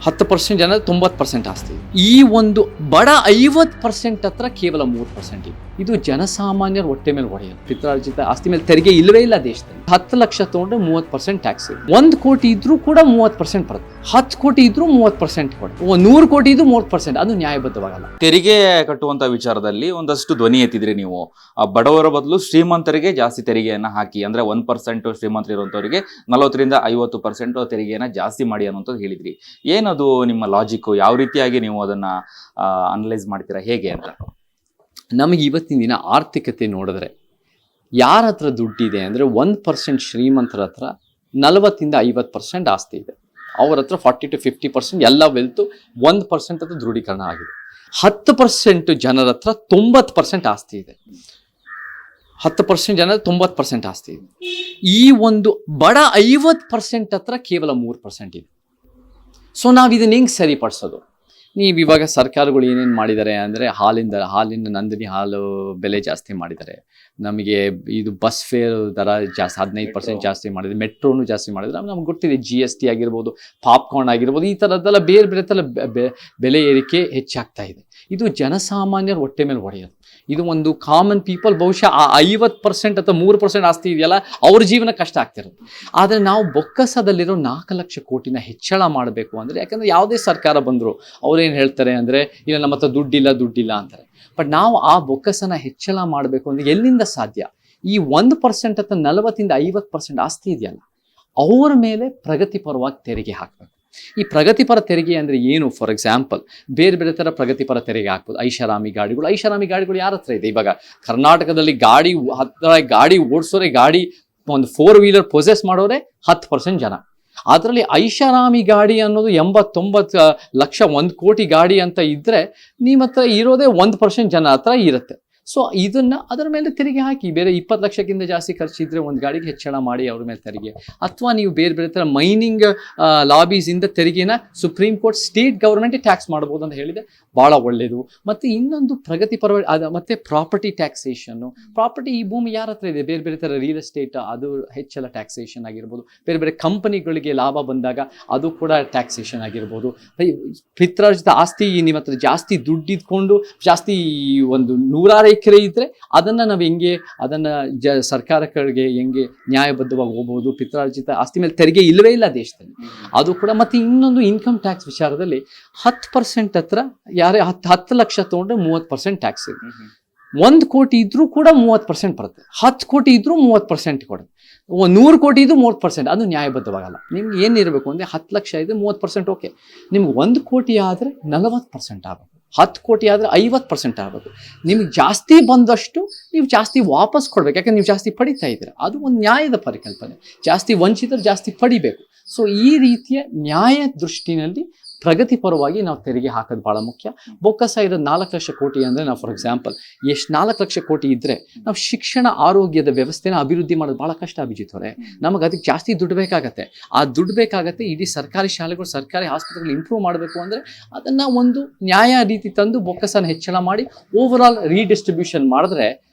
10% ಜನ 90% ಆಸ್ತಿ. ಈ ಒಂದು ಬಡ 50% ಹತ್ರ ಕೇವಲ 3% ಇದೆ. ಇದು ಜನಸಾಮಾನ್ಯರ ಹೊಟ್ಟೆ ಮೇಲೆ ಹೊಡೆಯೋದು. ಪಿತ್ರಾರ್ಜಿತ ಆಸ್ತಿ ಮೇಲೆ ತೆರಿಗೆ ಇಲ್ಲವೇ ಇಲ್ಲ ದೇಶದಲ್ಲಿ. 10 ಲಕ್ಷ ತಗೊಂಡ್ರೆ 30% ಟ್ಯಾಕ್ಸ್ ಇದೆ. 1 ಕೋಟಿ ಇದ್ರೂ ಕೂಡ 30% ಬರುತ್ತೆ. 10 ಕೋಟಿ ಇದ್ರೂ 30% ಕೊಡುತ್ತೆ. 100 ಕೋಟಿ ಇದ್ರೂ 30%. ಅದು ನ್ಯಾಯಬದ್ಧವಾಗಲ್ಲ. ತೆರಿಗೆ ಕಟ್ಟುವಂತ ವಿಚಾರದಲ್ಲಿ ಒಂದಷ್ಟು ಧ್ವನಿ ಎತ್ತಿದ್ರಿ ನೀವು. ಬಡವರ ಬದಲು ಶ್ರೀಮಂತರಿಗೆ ಜಾಸ್ತಿ ತೆರಿಗೆಯನ್ನ ಹಾಕಿ, ಅಂದ್ರೆ 1% ಶ್ರೀಮಂತರು ಇರುವಂತವರಿಗೆ 40-50% ತೆರಿಗೆಯನ್ನ ಜಾಸ್ತಿ ಮಾಡಿ ಅನ್ನೋಂಥದ್ದು ಹೇಳಿದ್ರಿ. ಏನದು ನಿಮ್ಮ ಲಾಜಿಕ್? ಯಾವ ರೀತಿಯಾಗಿ ನೀವು ಅದನ್ನ ಅನಲೈಸ್ ಮಾಡ್ತೀರಾ, ಹೇಗೆ ಅಂತ? ನಮಗೆ ಇವತ್ತಿನ ದಿನ ಆರ್ಥಿಕತೆ ನೋಡಿದ್ರೆ ಯಾರ ಹತ್ರ ದುಡ್ಡಿದೆ ಅಂದರೆ 1% ಶ್ರೀಮಂತರ ಹತ್ರ 40-50% ಆಸ್ತಿ ಇದೆ. ಅವ್ರ ಹತ್ರ 40-50% ಎಲ್ಲ ವೆಲ್ತು 1% ಹತ್ರ ದೃಢೀಕರಣ ಆಗಿದೆ. 10% ಜನರ ಹತ್ರ 90% ಆಸ್ತಿ ಇದೆ. 10% ಜನ 90% ಆಸ್ತಿ ಇದೆ. ಈ ಒಂದು ಬಡ 50% ಹತ್ರ ಕೇವಲ 3% ಇದೆ. ಸೊ ನಾವು ಇದನ್ನ ಹೆಂಗೆ ಸರಿಪಡಿಸೋದು? ನೀವು ಇವಾಗ ಸರ್ಕಾರಗಳು ಏನೇನು ಮಾಡಿದ್ದಾರೆ ಅಂದರೆ ಹಾಲಿನ ನಂದಿನಿ ಹಾಲು ಬೆಲೆ ಜಾಸ್ತಿ ಮಾಡಿದ್ದಾರೆ. ನಮಗೆ ಇದು ಬಸ್ ಫೇರ್ ದರ ಜಾಸ್ತಿ 15% ಜಾಸ್ತಿ ಮಾಡಿದೆ. ಮೆಟ್ರೋನು ಜಾಸ್ತಿ ಮಾಡಿದ್ರೆ ನಮ್ಗೆ ಗೊತ್ತಿದೆ. GST ಆಗಿರ್ಬೋದು, ಪಾಪ್ಕಾರ್ನ್ ಆಗಿರ್ಬೋದು, ಈ ಥರದ್ದೆಲ್ಲ ಬೇರೆ ಬೇರೆ ಥರ ಬೆಲೆ ಏರಿಕೆ ಹೆಚ್ಚಾಗ್ತಾ ಇದೆ. ಇದು ಜನಸಾಮಾನ್ಯರ ಹೊಟ್ಟೆ ಮೇಲೆ ಹೊಡೆಯೋದು. ಇದು ಒಂದು ಕಾಮನ್ ಪೀಪಲ್ ಬಹುಶಃ ಆ 50% ಅಥವಾ 3% ಆಸ್ತಿ ಇದೆಯಲ್ಲ, ಅವ್ರ ಜೀವನ ಕಷ್ಟ ಆಗ್ತಿರೋದು. ಆದರೆ ನಾವು ಬೊಕ್ಕಸದಲ್ಲಿರೋ 4 ಲಕ್ಷ ಕೋಟಿನ ಹೆಚ್ಚಳ ಮಾಡಬೇಕು ಅಂದರೆ, ಯಾಕಂದರೆ ಯಾವುದೇ ಸರ್ಕಾರ ಬಂದರು ಅವ್ರೇನು ಹೇಳ್ತಾರೆ ಅಂದರೆ, ಇಲ್ಲ ನಮ್ಮ ಹತ್ರ ದುಡ್ಡಿಲ್ಲ ಅಂತಾರೆ. ಬಟ್ ನಾವು ಆ ಬೊಕ್ಕಸನ ಹೆಚ್ಚಳ ಮಾಡಬೇಕು ಅಂದರೆ ಎಲ್ಲಿಂದ ಸಾಧ್ಯ? ಈ 1% ಅಥವಾ 40-50% ಆಸ್ತಿ ಇದೆಯಲ್ಲ, ಅವ್ರ ಮೇಲೆ ಪ್ರಗತಿಪರವಾಗಿ ತೆರಿಗೆ ಹಾಕಬೇಕು. ಈ ಪ್ರಗತಿಪರ ತೆರಿಗೆ ಅಂದರೆ ಏನು? ಫಾರ್ ಎಕ್ಸಾಂಪಲ್, ಬೇರೆ ಬೇರೆ ಥರ ಪ್ರಗತಿಪರ ತೆರಿಗೆ ಹಾಕ್ಬೋದು. ಐಷಾರಾಮಿ ಗಾಡಿಗಳು ಯಾರ ಹತ್ರ ಇದೆ? ಇವಾಗ ಕರ್ನಾಟಕದಲ್ಲಿ ಗಾಡಿ ಓಡಿಸೋರೆ, ಒಂದು 4 ವೀಲರ್ ಪೊಸೆಸ್ ಮಾಡೋರೆ 10% ಜನ. ಅದರಲ್ಲಿ ಐಷಾರಾಮಿ ಗಾಡಿ ಅನ್ನೋದು 80-90 ಲಕ್ಷ 1 ಕೋಟಿ ಗಾಡಿ ಅಂತ ಇದ್ದರೆ ನಿಮ್ಮ ಹತ್ರ ಇರೋದೇ 1% ಜನ ಹತ್ರ ಇರುತ್ತೆ. ಸೊ ಅದರ ಮೇಲೆ ತೆರಿಗೆ ಹಾಕಿ. ಬೇರೆ 20 ಲಕ್ಷಕ್ಕಿಂತ ಜಾಸ್ತಿ ಖರ್ಚಿದ್ರೆ ಒಂದು ಗಾಡಿಗೆ ಹೆಚ್ಚಳ ಮಾಡಿ ಅವ್ರ ಮೇಲೆ ತೆರಿಗೆ. ಅಥವಾ ನೀವು ಬೇರೆ ಬೇರೆ ಥರ ಮೈನಿಂಗ್ ಲಾಬೀಸಿಂದ ತೆರಿಗೆನ ಸುಪ್ರೀಂ ಕೋರ್ಟ್ ಸ್ಟೇಟ್ ಗೌರ್ಮೆಂಟೇ ಟ್ಯಾಕ್ಸ್ ಮಾಡ್ಬೋದು ಅಂತ ಹೇಳಿದೆ, ಭಾಳ ಒಳ್ಳೆಯದು. ಮತ್ತು ಇನ್ನೊಂದು ಪ್ರಗತಿಪರ ಮತ್ತು ಪ್ರಾಪರ್ಟಿ ಟ್ಯಾಕ್ಸೇಷನ್ನು. ಪ್ರಾಪರ್ಟಿ, ಈ ಭೂಮಿ ಯಾರ ಹತ್ರ ಇದೆ? ಬೇರೆ ಬೇರೆ ಥರ ರಿಯಲ್ ಎಸ್ಟೇಟ್, ಅದು ಹೆಚ್ಚಳ ಟ್ಯಾಕ್ಸೇಷನ್ ಆಗಿರ್ಬೋದು. ಬೇರೆ ಬೇರೆ ಕಂಪನಿಗಳಿಗೆ ಲಾಭ ಬಂದಾಗ ಅದು ಕೂಡ ಟ್ಯಾಕ್ಸೇಷನ್ ಆಗಿರ್ಬೋದು. ಪಿತ್ರಾರ್ಜಿತ ಆಸ್ತಿ, ನಿಮ್ಮ ಹತ್ರ ಜಾಸ್ತಿ ದುಡ್ಡಿದ್ಕೊಂಡು ಜಾಸ್ತಿ ಒಂದು 100 ಎಕರೆ ಇದ್ದರೆ ಅದನ್ನು ನಾವು ಸರ್ಕಾರಗಳಿಗೆ ಹೆಂಗೆ ನ್ಯಾಯಬದ್ಧವಾಗಿ ಹೋಗ್ಬೋದು? ಪಿತ್ರಾರ್ಜಿತ ಆಸ್ತಿ ಮೇಲೆ ತೆರಿಗೆ ಇಲ್ಲವೇ ಇಲ್ಲ ದೇಶದಲ್ಲಿ, ಅದು ಕೂಡ. ಮತ್ತು ಇನ್ನೊಂದು ಇನ್ಕಮ್ ಟ್ಯಾಕ್ಸ್ ವಿಚಾರದಲ್ಲಿ 10% ಹತ್ರ 10 ಲಕ್ಷ ತೊಗೊಂಡ್ರೆ 30% ಟ್ಯಾಕ್ಸ್ ಇದೆ. 1 ಕೋಟಿ ಇದ್ರೂ ಕೂಡ 30% ಬರುತ್ತೆ. 10 ಕೋಟಿ ಇದ್ರೂ 30% ಕೊಡುತ್ತೆ. 100 ಕೋಟಿ ಇದ್ದು 30%. ಅದು ನ್ಯಾಯಬದ್ಧವಾಗಲ್ಲ. ನಿಮ್ಗೆ ಏನಿರಬೇಕು ಅಂದರೆ 10 ಲಕ್ಷ ಇದೆ 30% ಓಕೆ. ನಿಮ್ಗೆ 1 ಕೋಟಿ ಆದರೆ 40% ಆಗಬೇಕು. 10 ಕೋಟಿ ಆದರೆ 50% ಆಗಬೇಕು. ನಿಮ್ಗೆ ಜಾಸ್ತಿ ಬಂದಷ್ಟು ನೀವು ಜಾಸ್ತಿ ವಾಪಸ್ ಕೊಡ್ಬೇಕು, ಯಾಕಂದ್ರೆ ನೀವು ಜಾಸ್ತಿ ಪಡಿತಾ ಇದ್ದೀರ. ಅದು ಒಂದು ನ್ಯಾಯದ ಪರಿಕಲ್ಪನೆ. ಜಾಸ್ತಿ ವಂಚಿತರು ಜಾಸ್ತಿ ಪಡಿಬೇಕು. ಸೊ ಈ ರೀತಿಯ ನ್ಯಾಯ ದೃಷ್ಟಿನಲ್ಲಿ ಪ್ರಗತಿಪರವಾಗಿ ನಾವು ತೆರಿಗೆ ಹಾಕೋದು ಭಾಳ ಮುಖ್ಯ. ಬೊಕ್ಕಸ ಇರೋದು 4 ಲಕ್ಷ ಕೋಟಿ ಅಂದರೆ, ನಾವು ಫಾರ್ ಎಕ್ಸಾಂಪಲ್ 4 ಲಕ್ಷ ಕೋಟಿ ಇದ್ದರೆ ನಾವು ಶಿಕ್ಷಣ ಆರೋಗ್ಯದ ವ್ಯವಸ್ಥೆನ ಅಭಿವೃದ್ಧಿ ಮಾಡೋದು ಭಾಳ ಕಷ್ಟ. ಅಭಿಜಿತ್ ಅವರೇ, ನಮಗೆ ಅದಕ್ಕೆ ಜಾಸ್ತಿ ದುಡ್ಡು ಬೇಕಾಗತ್ತೆ. ಆ ದುಡ್ಡು ಬೇಕಾಗತ್ತೆ. ಇಡೀ ಸರ್ಕಾರಿ ಶಾಲೆಗಳು, ಸರ್ಕಾರಿ ಆಸ್ಪತ್ರೆಗಳು ಇಂಪ್ರೂವ್ ಮಾಡಬೇಕು ಅಂದರೆ ಅದನ್ನು ಒಂದು ನ್ಯಾಯ ರೀತಿ ತಂದು ಬೊಕ್ಕಸನ ಹೆಚ್ಚಳ ಮಾಡಿ ಓವರ್ ಆಲ್ ರೀಡಿಸ್ಟ್ರಿಬ್ಯೂಷನ್ ಮಾಡಿದ್ರೆ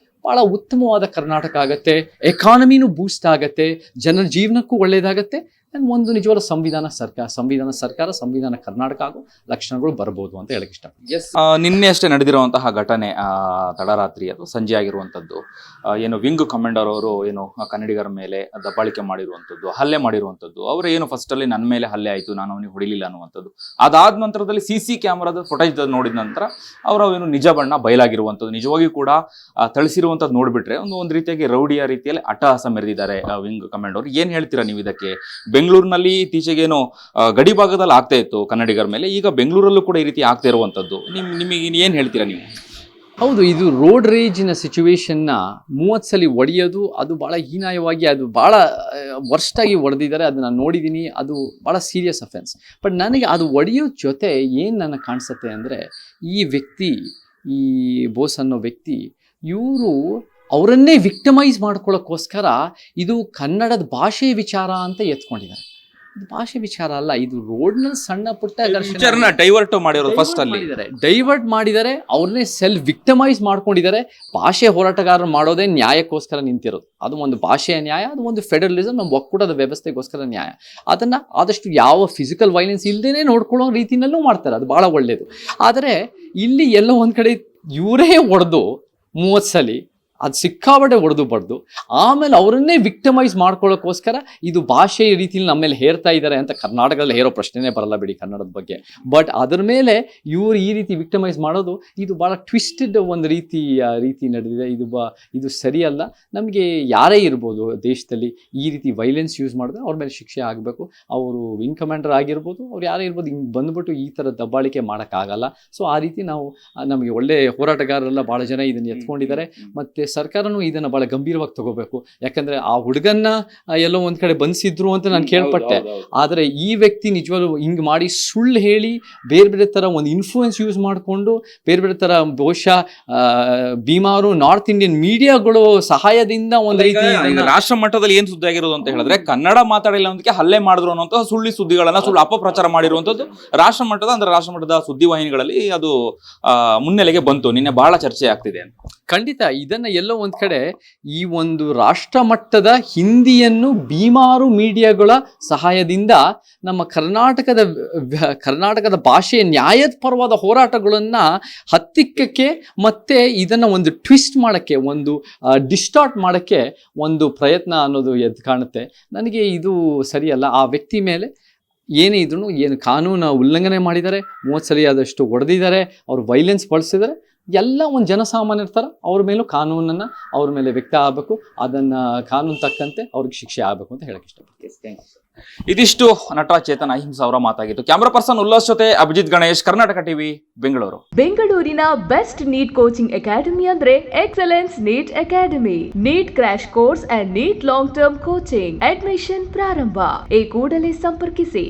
ಭಾಳ ಉತ್ತಮವಾದ ಕರ್ನಾಟಕ ಆಗುತ್ತೆ. ಎಕಾನಮಿನೂ ಬೂಸ್ಟ್ ಆಗುತ್ತೆ, ಜನರ ಜೀವನಕ್ಕೂ ಒಳ್ಳೆಯದಾಗತ್ತೆ. ಒಂದು ನಿಜವಾದ ಸಂವಿಧಾನ ಕರ್ನಾಟಕ ಆಗೋ ಲಕ್ಷಣಗಳು ಬರ್ಬೋದು ಅಂತ ಹೇಳಕ್ ಇಷ್ಟಪಡ್ತೀನಿ. ನಿನ್ನೆ ಅಷ್ಟೇ ನಡೆದಿರುವಂತಹ ಘಟನೆ, ತಡರಾತ್ರಿ ಅದು ಸಂಜೆ ಆಗಿರುವಂಥದ್ದು, ಏನು ವಿಂಗ್ ಕಮಾಂಡರ್ ಅವರು ಏನು ಕನ್ನಡಿಗರ ಮೇಲೆ ದಬ್ಬಾಳಿಕೆ ಮಾಡಿರುವಂಥದ್ದು, ಹಲ್ಲೆ ಮಾಡಿರುವಂಥದ್ದು. ಅವರು ಏನು ಫಸ್ಟಲ್ಲಿ ನನ್ನ ಮೇಲೆ ಹಲ್ಲೆ ಆಯಿತು, ನಾನು ಅವನಿಗೆ ಹೊಡಿಲಿಲ್ಲ ಅನ್ನುವಂಥದ್ದು. ಅದಾದ ನಂತರದಲ್ಲಿ CC ಕ್ಯಾಮ್ರಾದ ಫುಟೇಜ್ ನೋಡಿದ ನಂತರ ಅವರು ಏನು ನಿಜ ಬಣ್ಣ ಬಯಲಾಗಿರುವಂಥದ್ದು. ನಿಜವಾಗಿಯೂ ಕೂಡ ಥಳಿಸಿರುವಂಥದ್ದು ನೋಡಿಬಿಟ್ರೆ ಒಂದು ರೀತಿಯಾಗಿ ರೌಡಿಯ ರೀತಿಯಲ್ಲಿ ಅಟ್ಟಹಾಸ ಮೆರೆದಿದ್ದಾರೆ ವಿಂಗ್ ಕಮಾಂಡರ್. ಏನು ಹೇಳ್ತೀರಾ ನೀವು ಇದಕ್ಕೆ? ಬೆಂಗಳೂರಿನಲ್ಲಿ ಇತ್ತೀಚೆಗೇನೋ ಗಡಿ ಭಾಗದಲ್ಲಿ ಆಗ್ತಾ ಇತ್ತು ಕನ್ನಡಿಗರ ಮೇಲೆ, ಈಗ ಬೆಂಗಳೂರಲ್ಲೂ ಕೂಡ ಈ ರೀತಿ ಆಗ್ತಾ ಇರುವಂಥದ್ದು. ನಿಮಗೆ ಏನು ಹೇಳ್ತೀರಾ ನೀವು? ಹೌದು, ಇದು ರೋಡ್ ರೇಜಿನ ಸಿಚುವೇಶನ್ನ 30 ಸಲ ಹೊಡೆಯೋದು, ಅದು ಭಾಳ ಹೀನಾಯವಾಗಿ, ಅದು ಭಾಳ ವರ್ಸ್ಟಾಗಿ ಹೊಡೆದಿದ್ದಾರೆ. ಅದು ನಾನು ನೋಡಿದ್ದೀನಿ. ಅದು ಭಾಳ ಸೀರಿಯಸ್ ಅಫೆನ್ಸ್. ಬಟ್ ನನಗೆ ಅದು ಹೊಡೆಯೋ ಜೊತೆ ಏನು ನನಗೆ ಕಾಣಿಸುತ್ತೆ ಅಂದರೆ, ಈ ವ್ಯಕ್ತಿ, ಈ ಬೋಸ್ ಅನ್ನೋ ವ್ಯಕ್ತಿ, ಇವರು ಅವರನ್ನೇ ವಿಕ್ಟಮೈಸ್ ಮಾಡ್ಕೊಳ್ಳೋಕ್ಕೋಸ್ಕರ ಇದು ಕನ್ನಡದ ಭಾಷೆಯ ವಿಚಾರ ಅಂತ ಎತ್ಕೊಂಡಿದ್ದಾರೆ. ಇದು ಭಾಷೆ ವಿಚಾರ ಅಲ್ಲ, ಇದು ರೋಡ್ನಲ್ಲಿ ಸಣ್ಣ ಪುಟ್ಟ ವಿಚಾರನ ಡೈವರ್ಟ್ ಮಾಡಿರೋದು ಫಸ್ಟ್ ಅಲ್ಲಿ ಡೈವರ್ಟ್ ಮಾಡಿದ್ದಾರೆ, ಅವ್ರನ್ನೇ ಸೆಲ್ಫ್ ವಿಕ್ಟಮೈಸ್ ಮಾಡ್ಕೊಂಡಿದ್ದಾರೆ. ಭಾಷೆ ಹೋರಾಟಗಾರರು ಮಾಡೋದೇ ನ್ಯಾಯಕ್ಕೋಸ್ಕರ ನಿಂತಿರೋದು. ಅದು ಒಂದು ಭಾಷೆಯ ನ್ಯಾಯ, ಅದು ಒಂದು ಫೆಡರಲಿಸಮ್, ನಮ್ಮ ಒಕ್ಕೂಟದ ವ್ಯವಸ್ಥೆಗೋಸ್ಕರ ನ್ಯಾಯ. ಅದನ್ನ ಆದಷ್ಟು ಯಾವ ಫಿಸಿಕಲ್ ವೈಲೆನ್ಸ್ ಇಲ್ಲದೇನೆ ನೋಡ್ಕೊಳ್ಳೋ ರೀತಿನಲ್ಲೂ ಮಾಡ್ತಾರೆ, ಅದು ಬಹಳ ಒಳ್ಳೇದು. ಆದರೆ ಇಲ್ಲಿ ಎಲ್ಲೋ ಒಂದ್ ಕಡೆ ಇವರೇ ಹೊಡೆದು 30 ಸಲ ಅದು ಸಿಕ್ಕಾಬಟ್ಟೆ ಹೊಡೆದು ಬಡ್ದು ಆಮೇಲೆ ಅವರನ್ನೇ ವಿಕ್ಟಮೈಸ್ ಮಾಡ್ಕೊಳ್ಳೋಕ್ಕೋಸ್ಕರ ಇದು ಭಾಷೆಯ ರೀತಿಯಲ್ಲಿ ನಮ್ಮ ಮೇಲೆ ಹೇರ್ತಾ ಇದ್ದಾರೆ ಅಂತ ಕರ್ನಾಟಕದಲ್ಲಿ ಹೇರೋ ಪ್ರಶ್ನೆನೇ ಬರಲ್ಲ ಬಿಡಿ ಕನ್ನಡದ ಬಗ್ಗೆ. ಬಟ್ ಅದ್ರ ಮೇಲೆ ಇವರು ಈ ರೀತಿ ವಿಕ್ಟಮೈಸ್ ಮಾಡೋದು ಇದು ಭಾಳ ಟ್ವಿಸ್ಟೆಡ್ ಒಂದು ರೀತಿ ನಡೆದಿದೆ. ಇದು ಸರಿಯಲ್ಲ. ನಮಗೆ ಯಾರೇ ಇರ್ಬೋದು ದೇಶದಲ್ಲಿ ಈ ರೀತಿ ವೈಲೆನ್ಸ್ ಯೂಸ್ ಮಾಡಿದ್ರೆ ಅವ್ರ ಮೇಲೆ ಶಿಕ್ಷೆ ಆಗಬೇಕು. ಅವರು ವಿಂಗ್ ಕಮಾಂಡರ್ ಆಗಿರ್ಬೋದು, ಅವ್ರು ಯಾರೇ ಇರ್ಬೋದು, ಹಿಂಗೆ ಬಂದ್ಬಿಟ್ಟು ಈ ಥರ ದಬ್ಬಾಳಿಕೆ ಮಾಡೋಕ್ಕಾಗಲ್ಲ. ಸೊ ಆ ರೀತಿ ನಮಗೆ ಒಳ್ಳೆ ಹೋರಾಟಗಾರರೆಲ್ಲ ಭಾಳ ಜನ ಇದನ್ನು ಎತ್ಕೊಂಡಿದ್ದಾರೆ. ಮತ್ತು ಸರ್ಕಾರನೂ ಇದನ್ನು ಭಾಳ ಗಂಭೀರವಾಗಿ ತಗೋಬೇಕು. ಯಾಕಂದರೆ ಆ ಹುಡುಗನ್ನ ಎಲ್ಲೋ ಒಂದು ಕಡೆ ಬಂಧಿಸಿದ್ರು ಅಂತ ನಾನು ಕೇಳ್ಪಟ್ಟೆ. ಆದರೆ ಈ ವ್ಯಕ್ತಿ ನಿಜವಾಗ್ಲೂ ಹಿಂಗೆ ಮಾಡಿ ಸುಳ್ಳು ಹೇಳಿ ಬೇರೆ ಥರ ಒಂದು ಇನ್ಫ್ಲೂಯೆನ್ಸ್ ಯೂಸ್ ಮಾಡಿಕೊಂಡು ಬೇರೆ ಥರ ಬಹುಶಃ ಭೀಮಾರು ನಾರ್ತ್ ಇಂಡಿಯನ್ ಮೀಡಿಯಾಗಳು ಸಹಾಯದಿಂದ ಒಂದು ರೀತಿ ರಾಷ್ಟ್ರ ಮಟ್ಟದಲ್ಲಿ ಏನ್ ಸುದ್ದಿ ಆಗಿರೋದು ಅಂತ ಹೇಳಿದ್ರೆ ಕನ್ನಡ ಮಾತಾಡಿಲ್ಲ ಅನ್ನೋದಕ್ಕೆ ಹಲ್ಲೆ ಮಾಡಿದ್ರು ಅನ್ನೋ ಸುಳ್ಳು ಸುದ್ದಿಗಳನ್ನ ಸುಳ್ಳು ಅಪಪ್ರಚಾರ ಮಾಡಿರುವಂತದ್ದು ರಾಷ್ಟ್ರ ಮಟ್ಟದ ಸುದ್ದಿವಾಹಿನಿಗಳಲ್ಲಿ ಅದು ಮುನ್ನೆಲೆಗೆ ಬಂತು. ನಿನ್ನೆ ಬಹಳ ಚರ್ಚೆ ಆಗ್ತಿದೆ ಅಂತ. ಖಂಡಿತ ಇದನ್ನ ಎಲ್ಲೋ ಒಂದ್ ಕಡೆ ಈ ಒಂದು ರಾಷ್ಟ್ರ ಮಟ್ಟದ ಹಿಂದಿಯನ್ನು ಭೀಮಾರು ಮೀಡಿಯಾಗಳ ಸಹಾಯದಿಂದ ನಮ್ಮ ಕರ್ನಾಟಕದ ಭಾಷೆಯ ನ್ಯಾಯದ ಪರವಾದ ಹೋರಾಟಗಳನ್ನ ಹತ್ತಿಕ್ಕಕ್ಕೆ ಮತ್ತೆ ಇದನ್ನ ಒಂದು ಟ್ವಿಸ್ಟ್ ಮಾಡಕ್ಕೆ, ಒಂದು ಡಿಸ್ಟಾರ್ಟ್ ಮಾಡಕ್ಕೆ ಒಂದು ಪ್ರಯತ್ನ ಅನ್ನೋದು ಎದ್ದು ಕಾಣುತ್ತೆ. ನನಗೆ ಇದು ಸರಿಯಲ್ಲ. ಆ ವ್ಯಕ್ತಿ ಮೇಲೆ ಏನೇ ಇದ್ರು, ಏನು ಕಾನೂನು ಉಲ್ಲಂಘನೆ ಮಾಡಿದ್ದಾರೆ, 30 ಸಲ ಆದಷ್ಟು ಹೊಡೆದಿದ್ದಾರೆ, ಅವ್ರು ವೈಲೆನ್ಸ್ ಬಳಸಿದ್ದಾರೆ, ಎಲ್ಲ ಒಂದು ಜನಸಾಮಾನ್ಯರ ಥರ ಅವ್ರ ಮೇಲೂ ಕಾನೂನನ್ನು ಅವ್ರ ಮೇಲೆ ವ್ಯಕ್ತ ಆಗಬೇಕು. ಅದನ್ನು ಕಾನೂನು ತಕ್ಕಂತೆ ಅವ್ರಿಗೆ ಶಿಕ್ಷೆ ಆಗಬೇಕು ಅಂತ ಹೇಳಕ್ಕೆ ಇಷ್ಟಪಡ್ತೀನಿ. ಇದಿಷ್ಟು ನಟ ಚೇತನ್ ಅಹಿಂಸಾ ಅವರ ಮಾತಾಗಿತ್ತು. ಕ್ಯಾಮ್ರಾ ಪರ್ಸನ್ ಉಲ್ಲಾಸ್ ಜೊತೆ ಅಭಿಜಿತ್ ಗಣೇಶ್, ಕರ್ನಾಟಕ ಟಿವಿ, ಬೆಂಗಳೂರು. ಬೆಂಗಳೂರಿನ ಬೆಸ್ಟ್ ನೀಟ್ ಕೋಚಿಂಗ್ ಅಕಾಡೆಮಿ ಅಂದ್ರೆ excellence NEET academy. NEET crash course and NEET long term coaching admission ಪ್ರಾರಂಭ. ಈ ಕೂಡಲೇ ಸಂಪರ್ಕಿಸಿ.